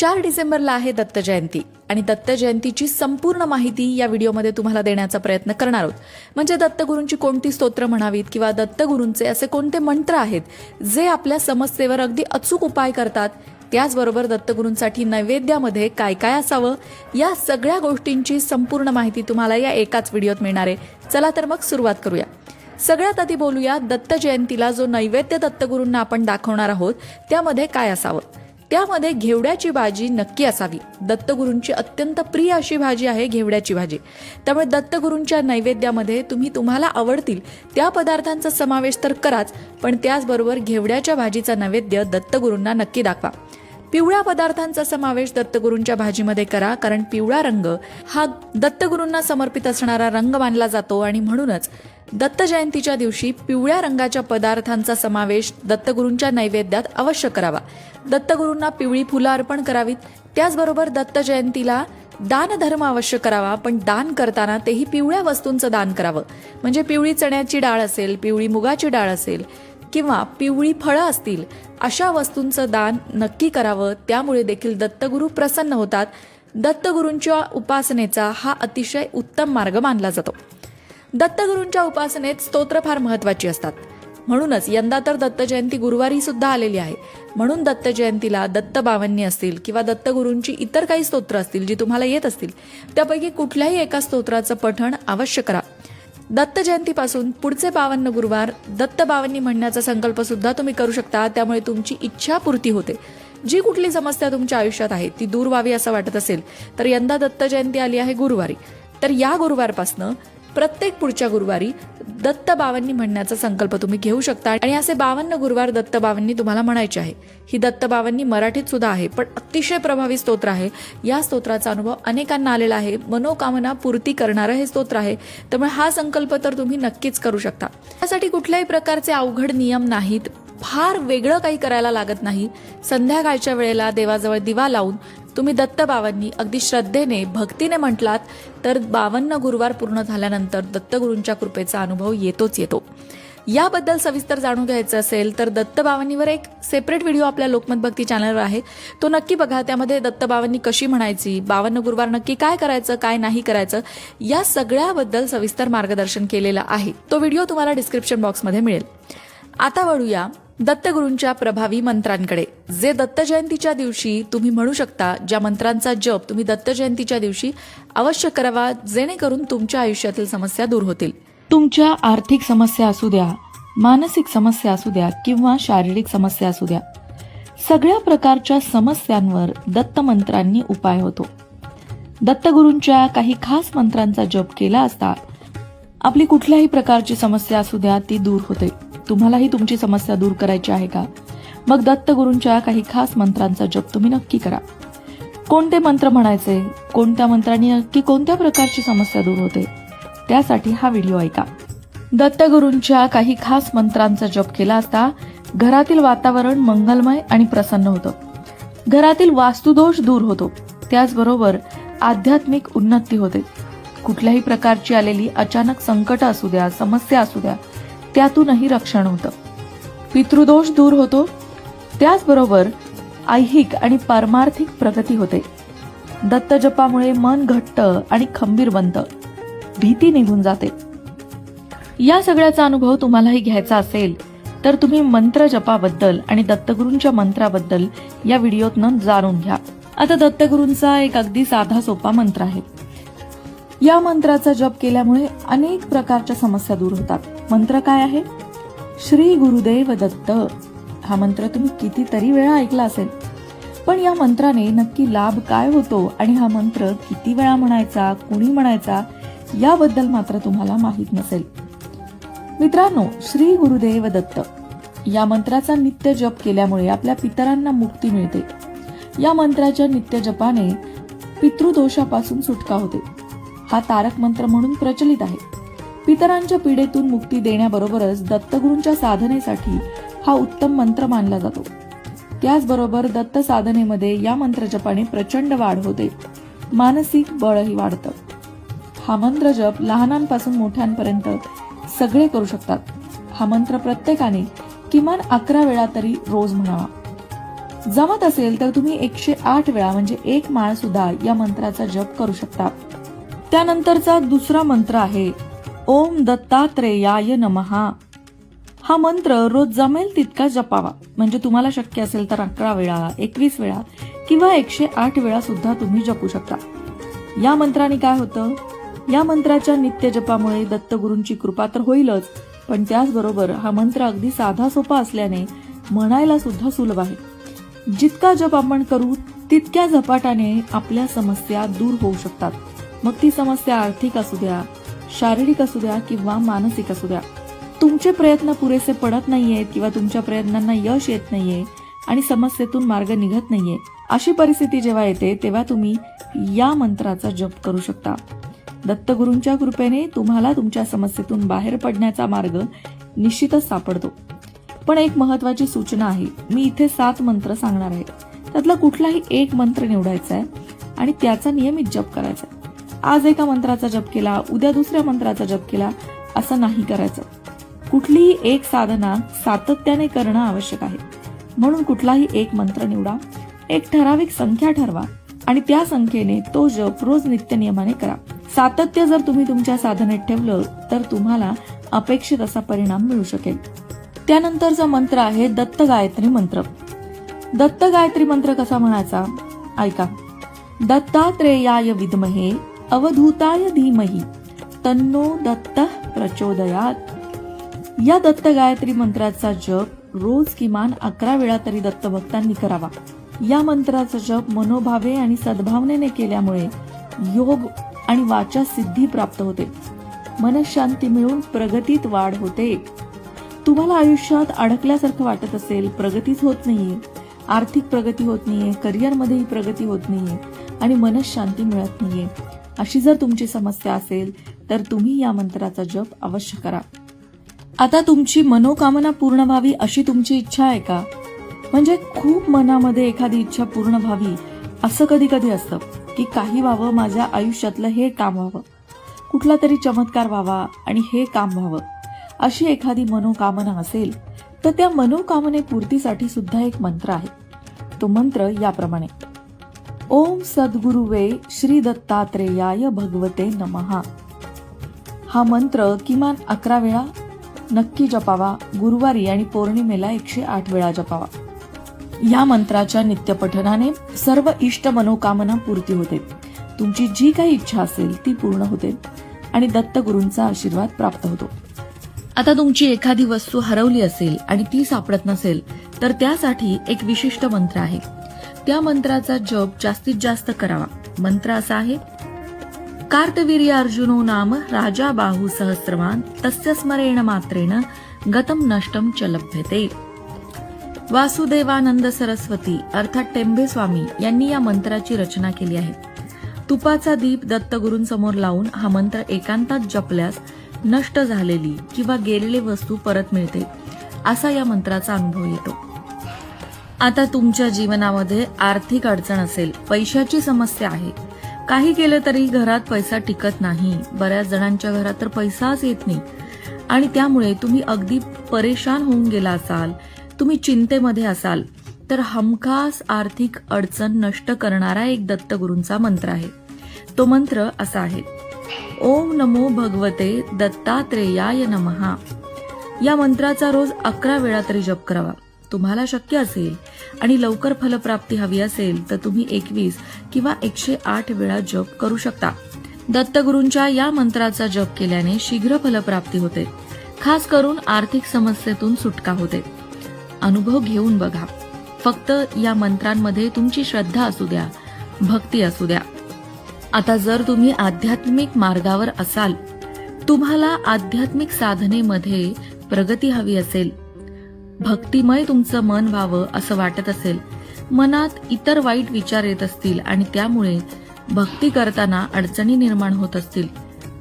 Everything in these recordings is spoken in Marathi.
4 डिसेंबरला आहे दत्त जयंती आणि दत्त जयंतीची संपूर्ण माहिती या व्हिडिओमध्ये तुम्हाला देण्याचा प्रयत्न करणार आहोत. म्हणजे दत्तगुरूंची कोणती स्तोत्र म्हणावीत किंवा दत्तगुरूंचे असे कोणते मंत्र आहेत जे आपल्या समस्येवर अगदी अचूक उपाय करतात. त्याचबरोबर दत्तगुरूंसाठी नैवेद्यामध्ये काय काय असावं या सगळ्या गोष्टींची संपूर्ण माहिती तुम्हाला या एकाच व्हिडिओत मिळणार आहे. चला तर मग सुरुवात करूया. सगळ्यात आधी बोलूया दत्त जयंतीला जो नैवेद्य दत्तगुरूंना आपण दाखवणार आहोत त्यामध्ये काय असावं. त्यामध्ये घेवड्याची भाजी नक्की असावी. दत्तगुरूंची अत्यंत प्रिय अशी भाजी आहे घेवड्याची भाजी. त्यामुळे दत्तगुरूंच्या नैवेद्यामध्ये तुम्हाला आवडतील त्या पदार्थांचा समावेश तर कराच, पण त्याचबरोबर घेवड्याच्या भाजीचा नैवेद्य दत्तगुरूंना नक्की दाखवा. पिवळ्या पदार्थांचा समावेश दत्तगुरूंच्या भाजीमध्ये करा, कारण पिवळा रंग हा दत्तगुरूंना समर्पित असणारा रंग मानला जातो आणि म्हणूनच दत्त जयंतीच्या दिवशी पिवळ्या रंगाच्या पदार्थांचा समावेश दत्तगुरूंच्या नैवेद्यात अवश्य करावा. दत्तगुरूंना पिवळी फुलं अर्पण करावीत. त्याचबरोबर दत्त जयंतीला दानधर्म अवश्य करावा, पण दान करताना तेही पिवळ्या वस्तूंचं दान करावं. म्हणजे पिवळी चण्याची डाळ असेल, पिवळी मुगाची डाळ असेल किंवा पिवळी फळं असतील, अशा वस्तूंचं दान नक्की करावं. त्यामुळे देखील दत्तगुरू प्रसन्न होतात. दत्तगुरूंच्या उपासनेचा हा अतिशय उत्तम मार्ग मानला जातो. दत्तगुरूंच्या उपासनेत स्तोत्र फार महत्त्वाची असतात. म्हणूनच यंदा तर दत्त जयंती गुरुवारी सुद्धा आलेली आहे. म्हणून दत्त जयंतीला दत्त बावन्नी असतील किंवा दत्तगुरूंची इतर काही स्तोत्र असतील जी तुम्हाला येत असतील, त्यापैकी कुठल्याही एका स्तोत्राचं पठण अवश्य करा. दत्त जयंतीपासून पुढचे 52 गुरुवार दत्त बावन्नी म्हणण्याचा संकल्प सुद्धा तुम्ही करू शकता. त्यामुळे तुमची इच्छा पूर्ती होते. जी कुठली समस्या तुमच्या आयुष्यात आहे ती दूर व्हावी असं वाटत असेल तर यंदा दत्त जयंती आली आहे गुरुवारी, तर या गुरुवारपासनं प्रत्येक पुढच्या गुरुवारी दत्त बावन्नी म्हणण्याचा संकल्प तुम्ही घेऊ शकता आणि असे 52 गुरुवार दत्त बावन्नी तुम्हाला म्हणायचे आहे. ही दत्त बावन्नी मराठीत सुद्धा आहे, पण अतिशय प्रभावी स्तोत्र आहे. या स्तोत्राचा अनुभव अनेकांना आलेला आहे. मनोकामना पूर्ती करणारं हे स्तोत्र आहे. त्यामुळे हा संकल्प तर तुम्ही नक्कीच करू शकता. त्यासाठी कुठल्याही प्रकारचे अवघड नियम नाहीत. फार वेगळं काही करायला लागत नाही. संध्याकाळच्या वेळेला देवाजवळ दिवा लावून तुम्ही दत्त बावन्नी अगदी श्रद्धेने भक्तीने म्हटलात तर 52 गुरुवार पूर्ण झाल्यानंतर दत्तगुरूंच्या कृपेचा अनुभव येतोच येतो. याबद्दल सविस्तर जाणून घ्यायचं असेल तर दत्त बावन्नीवर एक सेपरेट व्हिडिओ आपल्या लोकमत भक्ती चॅनलवर आहे, तो नक्की बघा. त्यामध्ये दत्त बावन्नी कशी म्हणायची, 52 गुरुवार नक्की काय करायचं काय नाही करायचं या सगळ्याबद्दल सविस्तर मार्गदर्शन केलेलं आहे. तो व्हिडिओ तुम्हाला डिस्क्रिप्शन बॉक्समध्ये मिळेल. आता वळूया दत्तगुरूंच्या प्रभावी मंत्रांकडे, जे दत्त जयंतीच्या दिवशी तुम्ही म्हणू शकता. ज्या मंत्रांचा जप तुम्ही दत्त जयंतीच्या दिवशी अवश्य करावा, जेणेकरून तुमच्या आयुष्यातील समस्या दूर होतील. तुमच्या आर्थिक समस्या असू द्या, मानसिक समस्या असू द्या किंवा शारीरिक समस्या असू द्या, सगळ्या प्रकारच्या समस्यांवर दत्त मंत्रांनी उपाय होतो. दत्तगुरूंच्या काही खास मंत्रांचा जप केला असता आपली कुठल्याही प्रकारची समस्या असू द्या ती दूर होते. तुम्हालाही तुमची समस्या दूर करायची आहे का? मग दत्तगुरूंच्या काही खास मंत्रांचा जप तुम्ही नक्की करा. कोणते मंत्र म्हणायचे, कोणत्या मंत्रांनी नक्की कोणत्या प्रकारची समस्या दूर होते, त्यासाठी हा व्हिडिओ ऐका. दत्तगुरूंच्या काही खास मंत्रांचा जप केला असता घरातील वातावरण मंगलमय आणि प्रसन्न होतं. घरातील वास्तुदोष दूर होतो. त्याचबरोबर आध्यात्मिक उन्नती होते. कुठल्याही प्रकारची आलेली अचानक संकट असू द्या, समस्या असू द्या, त्यातूनही रक्षण होतं. पितृदोष दूर होतो. त्याचबरोबर ऐहिक आणि पारमार्थिक प्रगती होते. दत्त जपामुळे मन घट्ट आणि खंबीर बनतं. भीती निघून जाते. या सगळ्याचा अनुभव तुम्हालाही घ्यायचा असेल तर तुम्ही मंत्र जपाबद्दल आणि दत्तगुरूंच्या मंत्राबद्दल या व्हिडिओतनं जाणून घ्या. आता दत्तगुरूंचा एक अगदी साधा सोपा मंत्र आहे. या मंत्राचा जप केल्यामुळे अनेक प्रकारच्या समस्या दूर होतात. मंत्र काय आहे? श्री गुरुदेव दत्त. हा मंत्र तुम्ही कितीतरी वेळा ऐकला असेल, पण या मंत्राने नक्की लाभ काय होतो आणि हा मंत्र किती वेळा म्हणायचा, कुणी म्हणायचा याबद्दल मात्र तुम्हाला माहीत नसेल. मित्रांनो, श्री गुरुदेव दत्त या मंत्राचा नित्य जप केल्यामुळे आपल्या पितरांना मुक्ती मिळते. या मंत्राच्या नित्य जपाने पितृदोषापासून सुटका होते. हा तारक मंत्र म्हणून प्रचलित आहे. पितरांच्या पीडेतून मुक्ती देण्याबरोबरच दत्तगुरूंच्या साधनेसाठी हा उत्तम मंत्र मानला जातो. त्याचबरोबर दत्त साधनेमध्ये या मंत्र जपाने प्रचंड वाढ होते. मानसिक बळही वाढतं. हा मंत्र जप लहानांपासून मोठ्यांपर्यंत सगळे करू शकतात. हा मंत्र प्रत्येकाने किमान 11 वेळा तरी रोज म्हणावा. जमत असेल तर तुम्ही 108 वेळा म्हणजे 1 माळ सुद्धा या मंत्राचा जप करू शकता. त्यानंतरचा दुसरा मंत्र आहे ओम दत्तात्रेयाय नमः. हा मंत्र रोज जमेल तितका जपावा. म्हणजे तुम्हाला शक्य असेल तर 11 वेळा, 21 वेळा किंवा 108 वेळा सुद्धा तुम्ही जपू शकता. या मंत्राने काय होतं? या मंत्राच्या नित्य जपामुळे दत्तगुरूंची कृपा तर होईलच, पण त्याचबरोबर हा मंत्र अगदी साधा सोपा असल्याने म्हणायला सुद्धा सुलभ आहे. जितका जप आपण करू तितक्या झपाट्याने आपल्या समस्या दूर होऊ शकतात. मग ती समस्या आर्थिक असू द्या, शारीरिक असू द्या किंवा मानसिक असू द्या. तुमचे प्रयत्न पुरेसे पडत नाहीयेत किंवा तुमच्या प्रयत्नांना यश येत नाहीये आणि समस्येतून मार्ग निघत नाहीये, अशी परिस्थिती जेव्हा येते तेव्हा तुम्ही या मंत्राचा जप करू शकता. दत्तगुरूंच्या कृपेने तुम्हाला तुमच्या समस्येतून बाहेर पडण्याचा मार्ग निश्चितच सापडतो. पण एक महत्वाची सूचना आहे. मी इथे 7 मंत्र सांगणार आहे. त्यातला कुठलाही एक मंत्र निवडायचा आहे आणि त्याचा नियमित जप करायचा आहे. आज एका मंत्राचा जप केला, उद्या दुसऱ्या मंत्राचा जप केला असं नाही करायचं. कुठलीही एक साधना सातत्याने करणं आवश्यक आहे. म्हणून कुठलाही एक मंत्र निवडा, एक ठराविक संख्या ठरवा आणि त्या संख्येने तो जप रोज नित्यनियमाने करा. सातत्य जर तुम्ही तुमच्या साधनेत ठेवलं तर तुम्हाला अपेक्षित असा परिणाम मिळू शकेल. त्यानंतरचा मंत्र आहे दत्त गायत्री मंत्र. दत्त गायत्री मंत्र कसा म्हणायचा ऐका. दत्तात्रेयाय विद्महे अवधूताय धीमहि तन्नो दत्त प्रचोदयात. या दत्त गायत्री मंत्राचा जप रोज किमान 11 वेळा तरी दत्तभक्तांनी करावा. या मंत्राचा जप मनोभावे आणि सद्भावनेने केल्यामुळे योग आणि वाचा सिद्धी प्राप्त होते. मनशांती मिळून प्रगतीत वाढ होते. तुम्हाला आयुष्यात अडकल्यासारखं वाटत असेल, प्रगतीच होत नाहीये, आर्थिक प्रगती होत नाहीये, करिअरमध्येही प्रगती होत नाहीये आणि मनशांती मिळत नाहीये, अशी जर तुमची समस्या असेल तर तुम्ही या मंत्राचा जप अवश्य करा. आता तुमची मनोकामना पूर्ण व्हावी अशी तुमची इच्छा आहे का? म्हणजे खूप मनामध्ये एखादी इच्छा पूर्ण व्हावी असं कधी कधी असतं की काही व्हावं, माझ्या आयुष्यातलं हे काम व्हावं, कुठला तरी चमत्कार व्हावा आणि हे काम व्हावं, अशी एखादी मनोकामना असेल तर त्या मनोकामनेपूर्तीसाठी सुद्धा एक मंत्र आहे. तो मंत्र याप्रमाणे ओम सद्गुरुवे श्री दत्तात्रेयाय भगवते नमः. हा मंत्र किमान 11 वेळा नक्की जपावा. गुरुवारी आणि पौर्णिमेला 108 वेळा जपावा. या मंत्राच्या नित्यपठनाने सर्व इष्ट मनोकामना पूर्ती होते. तुमची जी काही इच्छा असेल ती पूर्ण होते आणि दत्तगुरूंचा आशीर्वाद प्राप्त होतो. आता तुमची एखादी वस्तू हरवली असेल आणि ती सापडत नसेल तर त्यासाठी एक विशिष्ट मंत्र आहे. त्या मंत्राचा जप जास्तीत जास्त करावा. मंत्र असा आहे कार्तवीर्य अर्जुनो नाम राजा बाहू सहस्रवान तस्य स्मरेण मात्रेण गतम नष्टम च लभ्यते. वासुदेवानंद सरस्वती अर्थात टेंबे स्वामी यांनी या मंत्राची रचना केली आहे. तुपाचा दीप दत्तगुरूंसमोर लावून हा मंत्र एकांतात जपल्यास नष्ट झालेली किंवा गेलेली वस्तू परत मिळते असा या मंत्राचा अनुभव येतो. आता तुमच्या जीवनामध्ये आर्थिक अडचण असेल, पैशाची समस्या आहे, काही केलं तरी घरात पैसा टिकत नाही, बऱ्याच जणांच्या घरात तर पैसाच येत नाही आणि त्यामुळे तुम्ही अगदी परेशान होऊन गेला असाल, तुम्ही चिंतेमध्ये असाल, तर हमखास आर्थिक अडचण नष्ट करणारा एक दत्तगुरूंचा मंत्र आहे. तो मंत्र असा आहे ओम नमो भगवते दत्तात्रेयाय नमः. या मंत्राचा रोज 11 वेळा तरी जप करावा. तुम्हाला शक्य असेल आणि लवकर फलप्राप्ती हवी असेल तर तुम्ही 21 किंवा 108 वेळा जप करू शकता. दत्तगुरूंच्या या मंत्राचा जप केल्याने शीघ्र फलप्राप्ती होते. खास करून आर्थिक समस्येतून सुटका होते. अनुभव घेऊन बघा. फक्त या मंत्रांमध्ये तुमची श्रद्धा असू द्या, भक्ती असू द्या. आता जर तुम्ही आध्यात्मिक मार्गावर असाल, तुम्हाला आध्यात्मिक साधनेमध्ये प्रगती हवी असेल, भक्तिमय तुमचं मन व्हावं असं वाटत असेल, मनात इतर वाईट विचार येत असतील आणि त्यामुळे भक्ती करताना अडचणी निर्माण होत असतील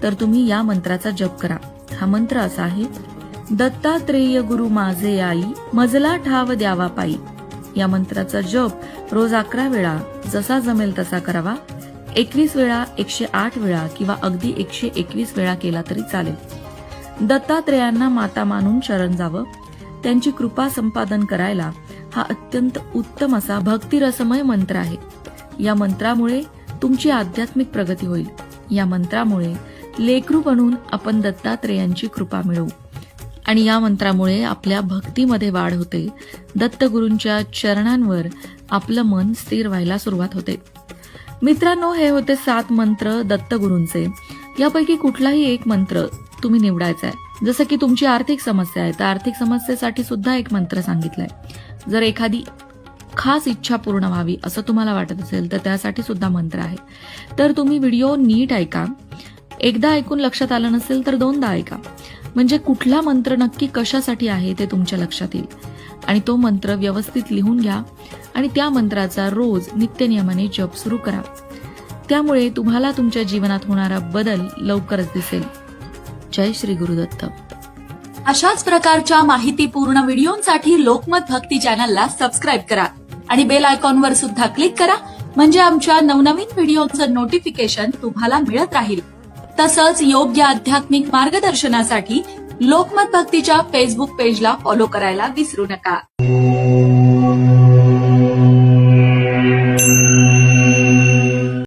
तर तुम्ही या मंत्राचा जप करा. हा मंत्र असा आहे दत्तात्रेय गुरु माझे आई मजला ठाव द्यावा पायी. या मंत्राचा जप रोज 11 वेळा जसा जमेल तसा करावा. 21 वेळा, 108 वेळा किंवा अगदी 121 वेळा केला तरी चालेल. दत्तात्रेयांना माता मानून शरण जावं. त्यांची कृपा संपादन करायला हा अत्यंत उत्तम असा भक्तिरसमय मंत्र आहे. या मंत्रामुळे तुमची आध्यात्मिक प्रगती होईल. या मंत्रामुळे लेकरू बनून आपण दत्तात्रेयांची कृपा मिळवू आणि या मंत्रामुळे आपल्या भक्तीमध्ये वाढ होते. दत्तगुरूंच्या चरणांवर आपलं मन स्थिर व्हायला सुरुवात होते. मित्रांनो, हे होते 7 मंत्र दत्तगुरूंचे. यापैकी कुठलाही एक मंत्र तुम्ही निवडायचा आहे. जसं की तुमची आर्थिक समस्या आहे तर आर्थिक समस्येसाठी सुद्धा एक मंत्र सांगितलाय. जर एखादी खास इच्छा पूर्ण व्हावी असं तुम्हाला वाटत असेल तर त्यासाठी सुद्धा मंत्र आहे. तर तुम्ही व्हिडिओ नीट ऐका. एकदा ऐकून लक्षात आलं नसेल तर 2दा ऐका, म्हणजे कुठला मंत्र नक्की कशासाठी आहे ते तुमच्या लक्षात येईल. आणि तो मंत्र व्यवस्थित लिहून घ्या आणि त्या मंत्राचा रोज नित्यनियमाने जप सुरू करा. त्यामुळे तुम्हाला तुमच्या जीवनात होणारा बदल लवकरच दिसेल. जय श्री गुरुदत्त. अशाच प्रकारच्या माहितीपूर्ण व्हिडिओंसाठी लोकमत भक्ती चॅनलला सबस्क्राईब करा आणि बेल आयकॉनवर सुद्धा क्लिक करा, म्हणजे आमच्या नवनवीन व्हिडिओचं नोटिफिकेशन तुम्हाला मिळत राहील. तसंच योग्य आध्यात्मिक मार्गदर्शनासाठी लोकमत भक्तीच्या फेसबुक पेजला फॉलो करायला विसरू नका.